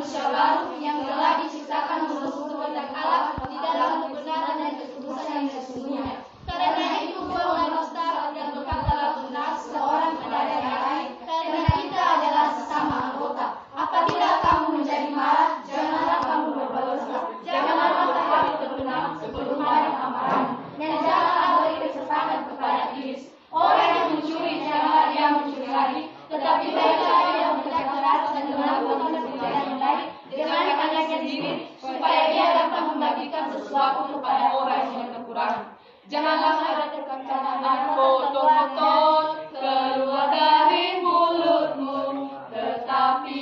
manusia baru yang telah diciptakan menurut kehendak Allah di dalam kebenaran dan kekudusan yang sesungguhnya. Karena itu buanglah dusta dan berkatalah benar seorang kepada yang lain, karena kita adalah sesama anggota. Apabila kamu menjadi marah, janganlah kamu berdosa. Janganlah matahari terbenam sebelum ada amarahmu, dan janganlah beri kesempatan kepada iblis. Orang yang mencuri, janganlah dia mencuri lagi, tetapi baiklah dia bekerja keras dan melakukan pekerjaan yang baik dengan tangannya sendiri, supaya dia dapat membagikan sesuatu kepada orang yang kekurangan. Janganlah ada perkataan kotor-kotor keluar dari mulutmu, tetapi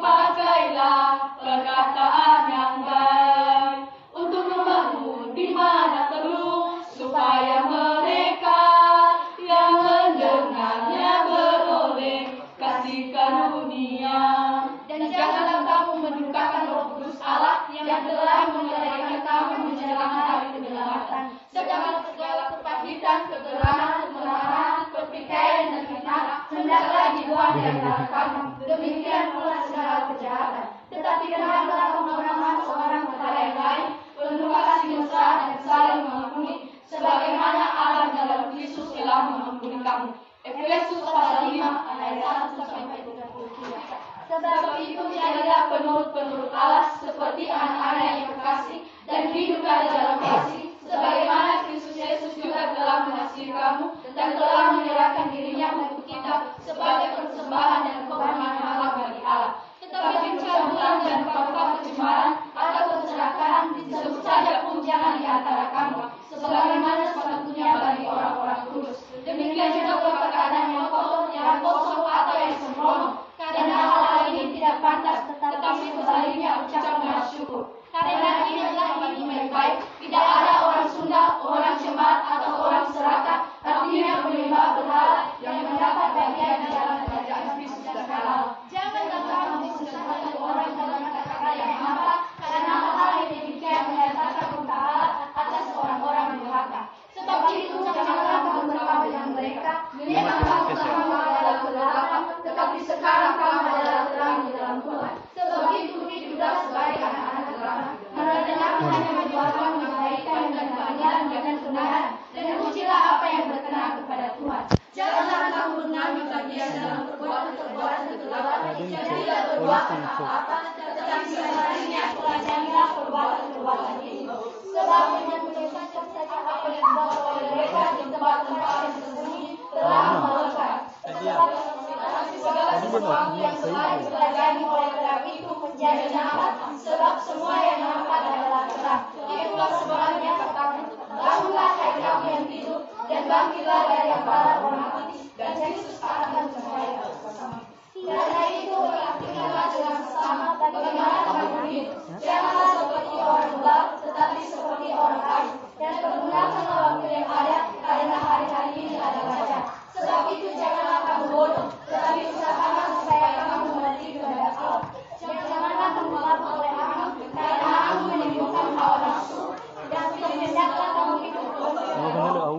pakailah perkataan yang baik untuk membangun di mana perlu, supaya mereka yang mendengarnya beroleh kasih karunia. Dan janganlah kamu mendukakan Roh Kudus Allah yang telah menyerahkan kamu menjelang hari keselamatan. Sedangkan segala kepahitan, kegerahan, kemarahan, pertikaian dan fitnah hendaklah dibuang dari antara kamu. Demikian pula segala kejahatan. Tetapi hendaklah kamu memaafkan seorang kepada yang lain, penuh kasih mesra dan saling mengampuni, sebagaimana Allah dalam Kristus telah mengampuni kamu. Efesus pasal 5 ayat 1 sampai 33. Sebab itu jadilah penurut-penurut Allah seperti anak-anak yang kekasih, dan hiduplah dalam kasih, sebagaimana Kristus Yesus juga telah mengasihi kamu dan telah menyerahkan dirinya untuk kita sebagai persembahan dan korban mahal bagi Allah. Tetapi pencabulan dan apa-apa kecemaran atau keserakahan disebut saja pun jangan di antara kamu, sebagaimana sepatutnya bagi orang-orang kudus. Demikian juga perkataan yang kotor, yang kosong atau yang sembrono, karena hal ini tidak pantas, tetapi sebaliknya ucapkanlah syukur. Karena inilah ini baik-baik, tidak ada orang Sunda, orang Jemaat atau orang Serakah, artinya penyembah berhala yang mendapat bagian di dalam kerajaan Kristus dan Allah. Janganlah kamu disesatkan orang dalam kata-kata yang hampa, karena hal yang demikian menyatakan murka Allah atas orang-orang durhaka. Sebab itu janganlah kamu berkawan dengan mereka, memang kamu sama adalah kegelapan, tetapi sekarang kamu adalah terang di dalam Tuhan. Sebab itu hiduplah sebagai anak-anak terang. Karena hanya menjualkan kebaikan dan keadilan dengan kebenaran, dan ujilah apa yang berkenan kepada Tuhan. Janganlah kamu mengambil bagian dalam perbuatan-perbuatan kegelapan, dan tidak berbuat apa-apa, tetapi sebaliknya pelajarilah perbuatan-perbuatan itu. Sebab dengan menyesatkan saja apa yang dibuat oleh mereka di tempat-tempat yang tersembunyi telah melekat. Segala sesuatu yang telah dipelajari oleh terang itu menjadi nampak, sebab semua yang nampak adalah terang. Itulah sebabnya katakan, bangunlah hai kamu yang tidur, dan bangkitlah dari antara orang mati, dan Yesus akan mencahaya bersama. Karena itu perhatikanlah dengan sesama bagaimana kamu hidup. Janganlah seperti orang gelap, tetapi seperti orang lain. Dan pergunakanlah waktu yang ada, karena hari-hari ini ada banyak. Sebab itu janganlah kamu bodoh, tetapi usahakan supaya kamu mengerti kehendak Allah. Janganlah kamu mabuk oleh angin, karena angin menimbulkan hawa nafsu. Dan hendaklah kamu hidup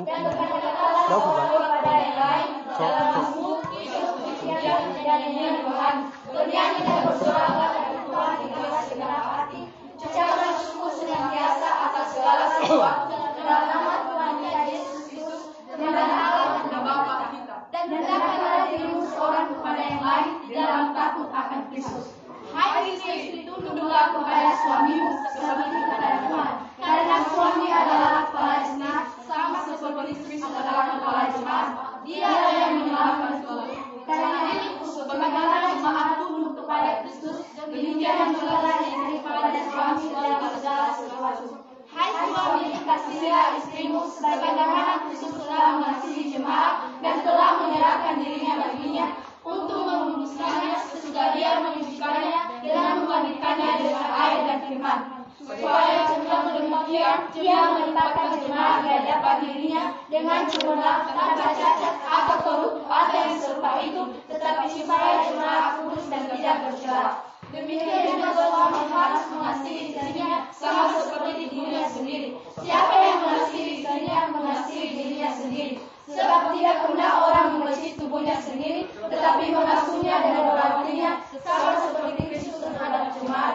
dan berkata-katalah seorang kepada yang lain dalam lembut, hidup, pujian, dan nyanyian Tuhan. Bernyanyi dan bersorak kepada Tuhan dengan segenap hati. Ucapkanlah syukur senantiasa atas segala sesuatu dalam nama Tuhan kita Yesus Kristus dengan Allah dan Bapa kita. Dan hendaklah dirimu seorang kepada yang lain di dalam takut akan Kristus. Hai istri, tunduklah kepada suamimu seperti kepada Tuhan. Karena suami adalah kepala jemaat, sama seperti Kristus adalah kepala jemaat. Dia yang menyelamatkan seluruh. Karena itu, sebagaimana jemaat tunduk kepada Kristus, demikian juga istri kepada suami dalam segala sesuatu. Hai suami, kasihilah istrimu sebagaimana Kristus telah mengasihi jemaat dan telah menyerahkan dirinya baginya untuk menguduskannya sesudah dia menyucikannya dengan memandikannya dengan air dan firman, supaya dengan demikian dia menempatkan jemaat di hadapan dirinya dengan sempurna, tanpa cacat atau korup atau yang serupa itu, tetapi supaya jemaat kudus dan tidak bercela. Demikian juga suami harus mengasihi istrinya sama seperti dirinya sendiri. Siapa yang mengasihi istrinya mengasihi dirinya sendiri. Sebab tidak pernah orang membenci tubuhnya sendiri, tetapi mengasuhnya dan merawatinya sama seperti Kristus terhadap jemaat,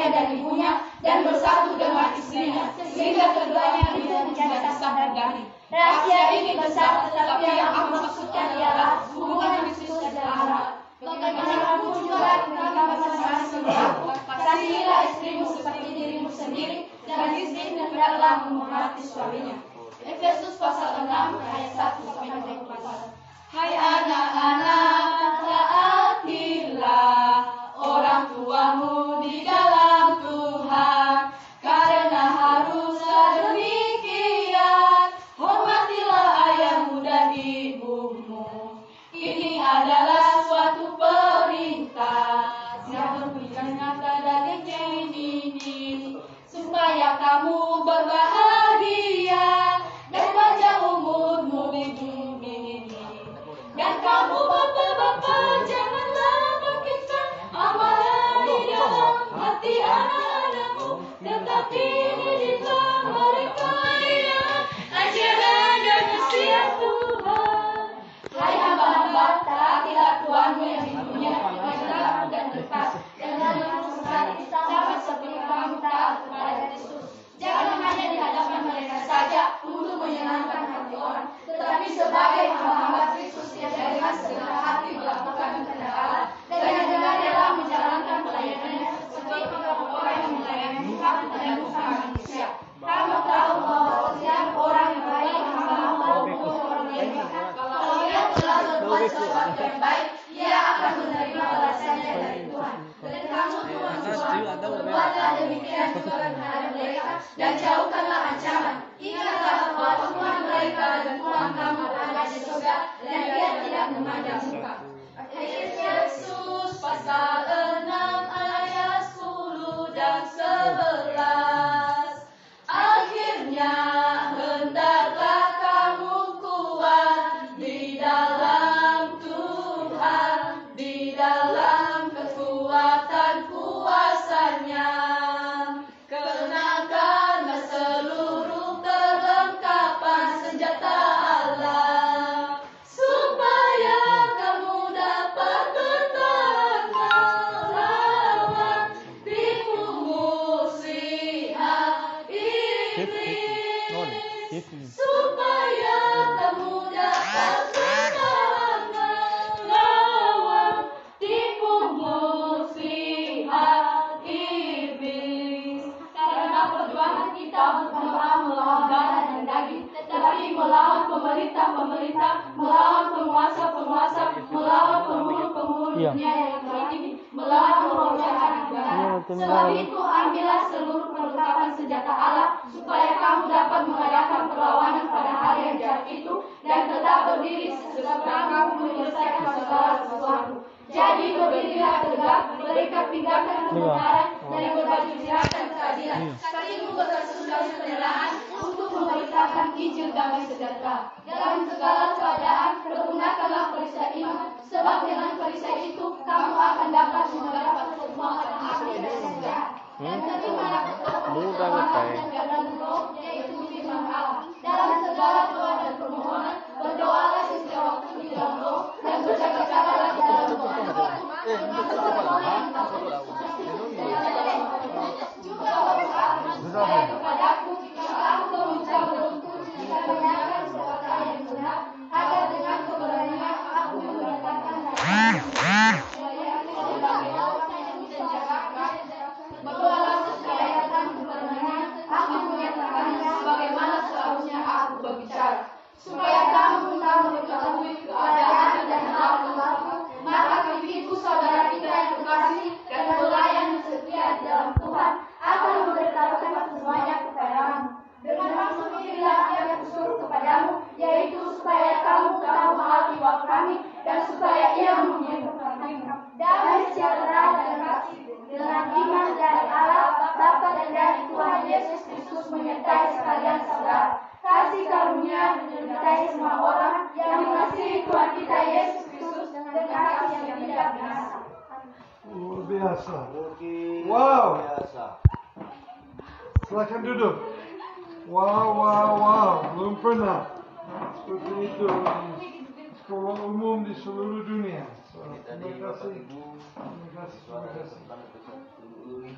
ayahnya dan ibunya dan bersatu dengan istrinya, sehingga keduanya bisa menjadi satu daging. Rahasia ini besar, tetapi yang aku maksudkan ialah hubungan Kristus dan Allah. Bagaimanapun juga kita masing-masing kasihilah istrimu seperti dirimu sendiri, dan istri hendaklah menghormati suaminya. Efesus pasal 6 ayat 1 sampai 4. Hai anak-anak, taatilah orang tuamu di dalam Tuhan, karena haruslah demikian. Hormatilah ayahmu dan ibumu. Ini adalah suatu perintah yang berbunyi nyata dari ini, supaya kamu berbahagia dan panjang umurmu di bumi ini. Dan kamu bapak-bapak, janganlah bangkitkan amarah di dalam hati anak-anakmu, tetapi didiklah mereka dengan ajaran dan nasihat Tuhan. Hai hamba-hamba, taatilah Tuhanmu yang di dunia dengan dalam dan dekat, dan dalam sesat sama seperti kamu taat kepada Kristus. Jangan hanya di hadapan mereka saja untuk menyenangkan hati orang, tetapi sebagai hamba-hamba Kristus yang dengan segala hati melakukan kehendak Allah dan yang dengan rela menjalankan pelayanannya seperti orang yang melayani Tuhan dan bukan manusia. Kamu tahu bahwa setiap orang yang baik hamba-hamba untuk orang lain, kalau ia telah berbuat sesuatu yang baik, ia akan menerima balasannya dari Tuhan. Dan kamu Tuhan, berbuatlah demikian juga terhadap mereka dan jauhkanlah ancaman. Ingatlah bahwa Tuhan mereka dan Tuhan kamu ada di surga, dan Dia tidak memandang muka. Yesus pasal 6 ayat 10 dan 11. Akhirnya hendaklah kamu kuat di dalam Tuhan, di dalam kekuatan kuasa-Nya. Kenakanlah seluruh perlengkapan senjata Allah, supaya kamu dapat bertahan melawan tipu muslihat iblis. Supaya kamu dapat bertahan melawan tipu muslihat iblis. Karena perjuangan kita bukanlah melawan darah dan daging, tetapi melawan pemerintah-pemerintah, melawan penguasa-penguasa, melawan penghulu-penghulu dunia yang telah ini, melawan roh jahat di dalam. Sebab itu ambillah seluruh perlengkapan senjata Allah, supaya kamu dapat mengadakan perlawanan pada hari yang jahat itu, dan tetap berdiri sesudah kamu menyelesaikan segala sesuatu. Jadi berdirilah tegak, berikat pinggangkan kebenaran, dan berbaju zirahkan keadilan. Kakimu berkasut-kasut kebenaran untuk memberitakan Injil damai sejahtera. Dalam segala keadaan pergunakanlah perisai iman, sebab dengan perisai itu kamu akan dapat mendapat kekuatan akhir dan sejahtera. Dan terima pertolongan dan jalan roh, yaitu firman Allah. Dalam segala doa dan permohonan, berdoalah setiap waktu di dalam roh, dan berjaga-jagalah di dalam Tuhan. Juga supaya kepadaku yang aku berusaha menuntut jika menyatakan kata yang benar, agar dengan keberanian aku menyatakan berdoalah supaya dengan keberanian aku menyatakannya sebagaimana seharusnya aku berbicara, supaya kamu mengetahui keadaan dan hal terbaru. Maka bibiku saudara kita yang terkasih dan pelayan setia di dalam Tuhan akan memberitahukan semuanya kepadamu. Dengan maksud inilah yang kusuruh kepadamu, yaitu supaya kamu tahu hal iwak kami, dan supaya ia menghibur kamu. Damai sejahtera dan kasih dengan iman dari Allah Bapa dan dari Tuhan Yesus Kristus menyertai sekalian saudara. Kasih karunia menyertai semua orang yang mengasihi Tuhan kita Yesus Kristus dengan kasih yang tidak binasa. Luar biasa. Wow. Silakan duduk. Wow. Belum pernah seperti itu di sekolah umum di seluruh dunia. Terima kasih. Uri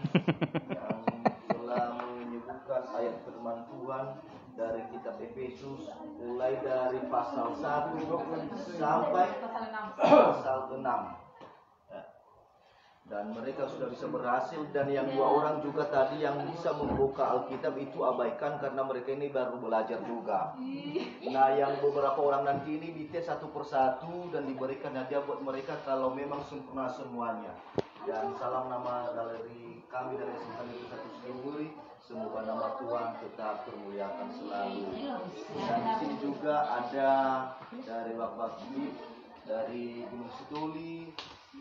yang telah menyebutkan ayat firman Tuhan dari kitab Efesus mulai dari pasal 1 sampai pasal 6. Dan mereka sudah bisa berhasil, dan yang 2 orang juga tadi yang bisa membuka Alkitab itu abaikan karena mereka ini baru belajar juga. Nah, yang beberapa orang nanti ini dites satu persatu dan diberikan hadiah buat mereka kalau memang sempurna semuanya. Dan salam nama dari kami dari SMP Negeri 1 Sukabumi. Semoga nama Tuhan tetap termuliakan selalu. Dan di sini juga ada dari Bapak Bib dari Gunung Situli,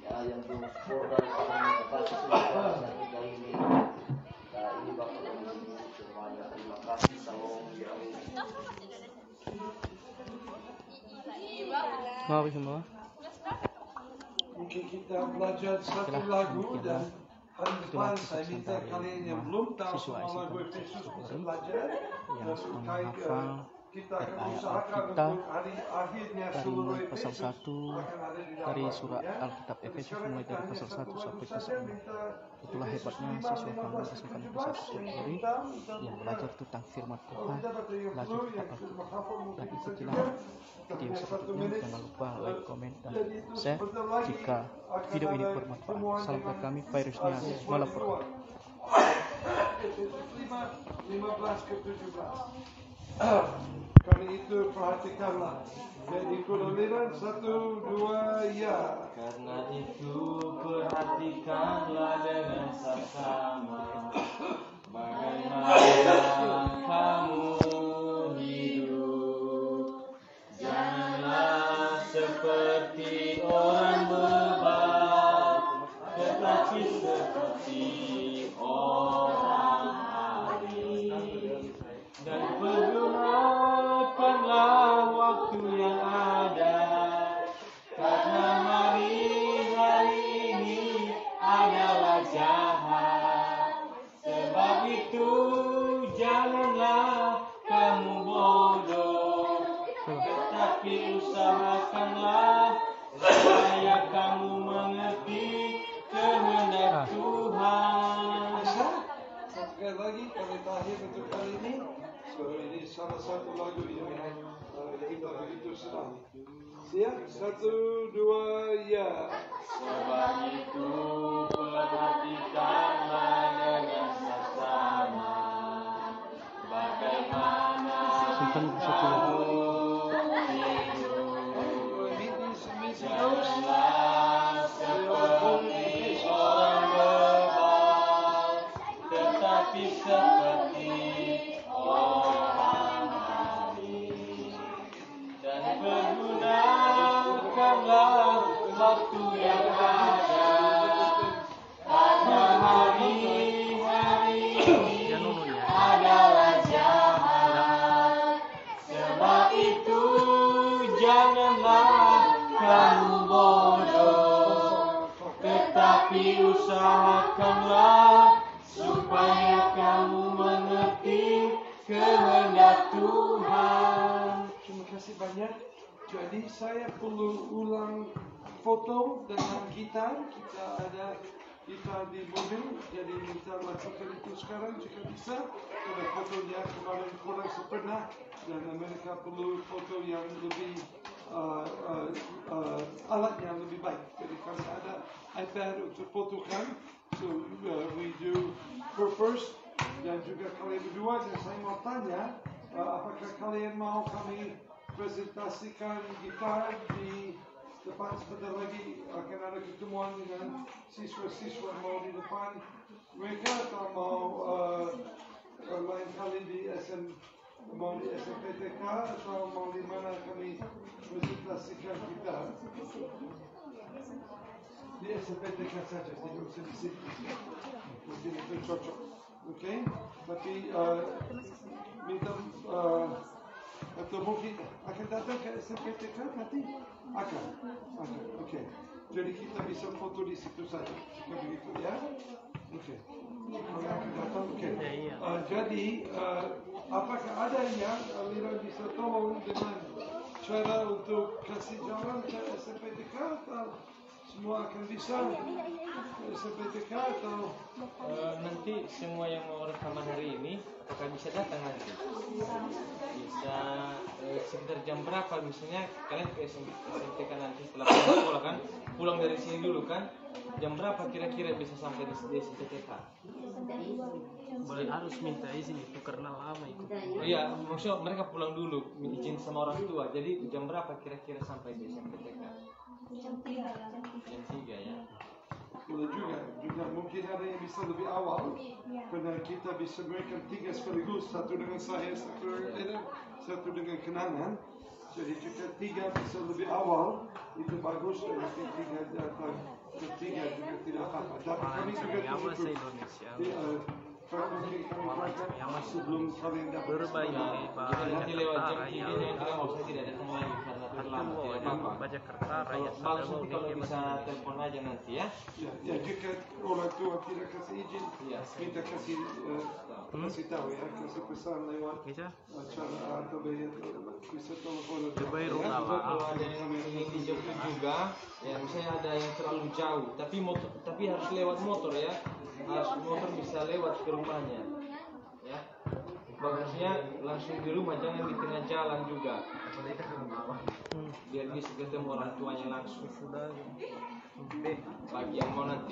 ya, yang berspor dari Kabupaten Semarang kita ini. Nah, ini Bapak Ibu semuanya, terima kasih. Salam Mari semua. Mungkin kita belajar satu lagu dan hari depan saya minta kalian yang belum tahu semua lagu Efesus bisa belajar dan menghafal. Kita akan usahakan untuk hari akhirnya seluruh pasal Efesus 1 akan ada di dalam dari surat lagunya. Alkitab Efesus mulai dari pasal 1 sampai ke 10. Itulah hebatnya siswa kami SMP Negeri 1 Sukabumi yang belajar tentang firman Tuhan. Belajar tentang Alkitab. Dan ikutilah video selanjutnya. Jangan lupa like, komen, dan share jika video ini bermanfaat. Salam dari kami, Virusnya Malapura. Efesus 5:15 ke 17. Karena itu perhatikanlah. Jadi kulilan 1, 2, ya. Karena itu perhatikanlah dengan saksama bagaimana kamu hidup. Janganlah seperti orang bebal, tetapi seperti orang alim. Dan pergunakanlah waktu yang ada, karena hari ini adalah jahat. Sebab itu janganlah kamu bodoh, tetapi usahakanlah supaya kamu mengerti kehendak Tuhan. Sekali lagi kami terakhir untuk kali ini. So ini salah satu lagu yang kita begitu senang. Siap? 1, 2, ya. Sebab itu perhatikanlah dengan saksama bagaimana kamu hidup. Janganlah seperti orang bebal, tetapi seperti orang alim. Dan pergunakanlah waktu yang ada, karena hari-hari ini adalah jahat. Sebab itu janganlah kamu bodoh, tetapi usahakanlah supaya kamu mengerti kehendak Tuhan. Terima kasih banyak. Jadi saya perlu ulang foto dengan kita. Kita ada kita di mobil. Jadi minta lakukan itu sekarang jika bisa. Karena fotonya kemarin kurang sempurna dan mereka perlu foto yang lebih alat yang lebih baik. Jadi kami ada iPad untuk fotokan. So we do first dan juga kalian berdua. Dan saya mau tanya, apakah kalian mau kami presentasikan gitar di depan sebentar lagi? Akan ada ketemuan dengan siswa-siswa mau di depan mereka atau mau lain kali di mau di SMPTK atau mau di mana kami presentasikan gitar? Di SMPTK saja, tidak usah di sini. Mungkin itu cocok. Oke? Tapi minta atau mungkin akan datang ke SMPTK nanti? Akan. Oke. Jadi kita bisa foto di situ saja. Begitu ya? Oke. Kalau akan datang, oke. Jadi apakah ada yang Lira bisa tolong dengan cara untuk kasih jalan ke SMPTK atau semua akan bisa SMPTK atau Nanti semua yang mau rekaman hari ini apakah bisa datang nanti? Bisa sekitar jam berapa misalnya kalian ke SMPTK nanti setelah pulang sekolah kan? Pulang dari sini dulu kan? Jam berapa kira-kira bisa sampai di SMPTK? Boleh harus minta izin itu karena lama ikut. Iya, maksudnya mereka pulang dulu izin sama orang tua. Jadi jam berapa kira-kira sampai di SMPTK? Jam 3 ya. boleh juga mungkin ada yang bisa lebih awal karena kita bisa berikan 3 sekaligus, satu dengan saya, satu dengan kenangan. Jadi jika 3 bisa lebih awal itu bagus, dan mungkin 3 datang ketiga juga tidak apa-apa. Tapi kami juga bahasa Indonesia. mungkin kami akan sebelum kalian dapat Berbaik Jadi nanti lewat jam 3 jangan kira mau saya tidak datang lagi karena terlambat tidak apa-apa. baca kertas Kalau rakyat bagus nanti kalau bisa telepon aja nanti ya. ya jika orang tua tidak kasih izin, Iya. minta kasih tahu ya, kasih pesan lewat bisa acara atau bisa telepon atau Coba apa, ya. Kalau ada yang ingin dijemput juga, ya misalnya ada yang terlalu jauh, tapi harus lewat motor ya, harus motor bisa lewat ke rumahnya, ya. Bagusnya langsung di rumah, jangan di tengah jalan juga, biar bisa ketemu orang tuanya langsung. Bagi yang mau nanti